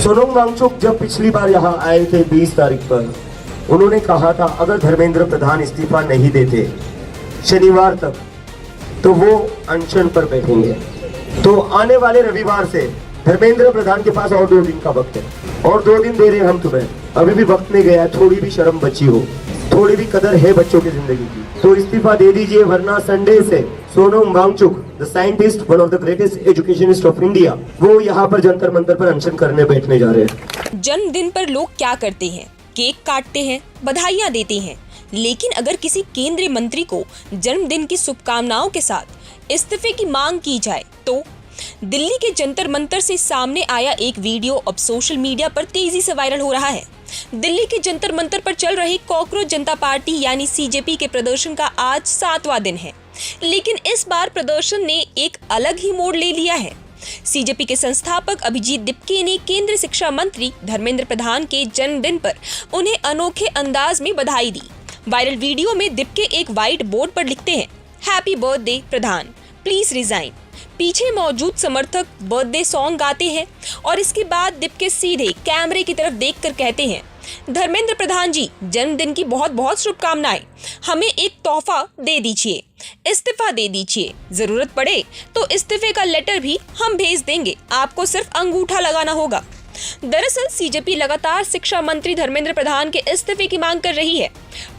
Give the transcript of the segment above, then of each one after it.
सोनम वांगचुक जब पिछली बार यहाँ आए थे 20 तारीख पर, उन्होंने कहा था अगर धर्मेंद्र प्रधान इस्तीफा नहीं देते शनिवार तक तो वो अनशन पर बैठेंगे। तो आने वाले रविवार से धर्मेंद्र प्रधान के पास और 2 दिन का वक्त है, और 2 दिन दे रहे हैं हम तुम्हें। अभी भी वक्त नहीं गया, थोड़ी भी शर्म बची हो, थोड़ी भी कदर है बच्चों की जिंदगी की, तो इस्तीफा दे दीजिए, वरना संडे से Sonam Wangchuk the scientist, one of the greatest educationist of India, वो यहाँ पर जंतर मंतर पर अनशन करने बैठने जा रहे हैं। जन्मदिन पर लोग क्या करते हैं? केक काटते हैं, बधाइयां देते हैं। लेकिन अगर किसी केंद्रीय मंत्री को जन्मदिन की शुभकामनाओं के साथ इस्तीफे की मांग की जाए तो दिल्ली के जंतर मंतर से सामने आया एक वीडियो अब सोशल मीडिया पर तेजी से वायरल हो रहा है। दिल्ली के जंतर मंतर पर चल रही कॉकरोच जनता पार्टी यानी सीजेपी के प्रदर्शन का आज 7वां दिन है, लेकिन इस बार प्रदर्शन ने एक अलग ही मोड़ ले लिया है। सीजेपी के संस्थापक अभिजीत दिपके ने केंद्रीय शिक्षा मंत्री धर्मेंद्र प्रधान के जन्मदिन पर उन्हें अनोखे अंदाज में बधाई दी। वायरल वीडियो में दिपके एक व्हाइट बोर्ड पर लिखते हैं, happy birthday Pradhan, please resign. पीछे मौजूद समर्थक बर्थडे सॉन्ग गाते हैं और इसके बाद दिपके सीधे कैमरे की तरफ देखकर कहते हैं, धर्मेंद्र प्रधान जी, जन्मदिन की बहुत बहुत शुभकामनाएं। हमें एक तोहफा दे दीजिए, इस्तीफा दे दीजिए, जरूरत पड़े तो इस्तीफे का लेटर भी हम भेज देंगे, आपको सिर्फ अंगूठा लगाना होगा। दरअसल सीजेपी लगातार शिक्षा मंत्री धर्मेंद्र प्रधान के इस्तीफे की मांग कर रही है।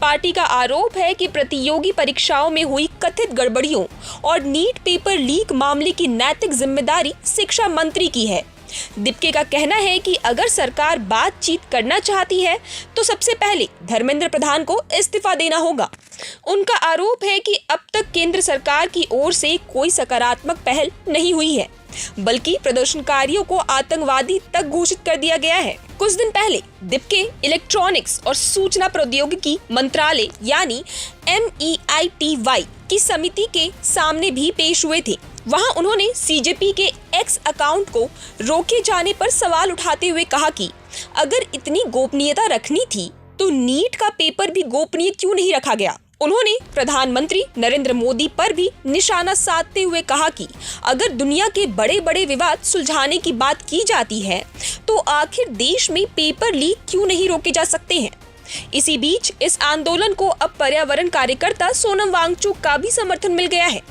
पार्टी का आरोप है कि प्रतियोगी परीक्षाओं में हुई कथित गड़बड़ियों और नीट पेपर लीक मामले की नैतिक जिम्मेदारी शिक्षा मंत्री की है। दिपके का कहना है कि अगर सरकार बातचीत करना चाहती है तो सबसे पहले धर्मेंद्र प्रधान को इस्तीफा देना होगा। उनका आरोप है कि अब तक केंद्र सरकार की ओर से कोई सकारात्मक पहल नहीं हुई है, बल्कि प्रदर्शनकारियों को आतंकवादी तक घोषित कर दिया गया है। कुछ दिन पहले दिपके इलेक्ट्रॉनिक्स और सूचना प्रौद्योगिकी मंत्रालय यानी MEITY की समिति के सामने भी पेश हुए थे। वहां उन्होंने सीजेपी के एक्स अकाउंट को रोके जाने पर सवाल उठाते हुए कहा कि अगर इतनी गोपनीयता रखनी थी तो नीट का पेपर भी गोपनीय क्यों नहीं रखा गया। उन्होंने प्रधानमंत्री नरेंद्र मोदी पर भी निशाना साधते हुए कहा कि अगर दुनिया के बड़े बड़े विवाद सुलझाने की बात की जाती है तो आखिर देश में पेपर लीक क्यों नहीं रोके जा सकते हैं। इसी बीच इस आंदोलन को अब पर्यावरण कार्यकर्ता सोनम वांगचुक का भी समर्थन मिल गया है।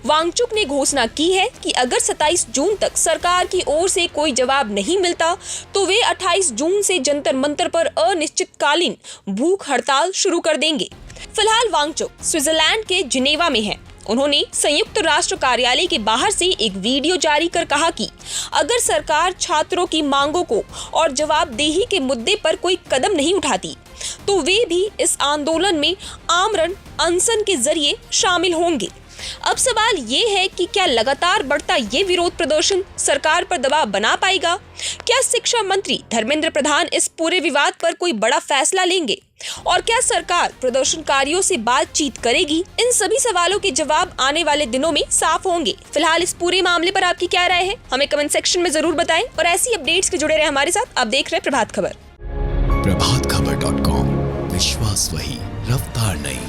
वांगचुक ने घोषणा की है कि अगर 27 जून तक सरकार की ओर से कोई जवाब नहीं मिलता तो वे 28 जून से जंतर मंतर पर अनिश्चितकालीन भूख हड़ताल शुरू कर देंगे। फिलहाल वांगचुक स्विट्जरलैंड के जिनेवा में हैं। उन्होंने संयुक्त राष्ट्र कार्यालय के बाहर से एक वीडियो जारी कर कहा कि अगर सरकार छात्रों की मांगों को और जवाबदेही के मुद्दे पर कोई कदम नहीं उठाती तो वे भी इस आंदोलन में आमरण अनशन के जरिए शामिल होंगे। अब सवाल ये है कि क्या लगातार बढ़ता ये विरोध प्रदर्शन सरकार पर दबाव बना पाएगा? क्या शिक्षा मंत्री धर्मेंद्र प्रधान इस पूरे विवाद पर कोई बड़ा फैसला लेंगे? और क्या सरकार प्रदर्शनकारियों से बातचीत करेगी? इन सभी सवालों के जवाब आने वाले दिनों में साफ होंगे। फिलहाल इस पूरे मामले पर आपकी क्या राय है, हमें कमेंट सेक्शन में जरूर बताएं और ऐसी अपडेट्स के जुड़े रहे हमारे साथ। आप देख रहे हैं प्रभात खबर। प्रभातखबर.com, विश्वास वही, रफ्तार नहीं।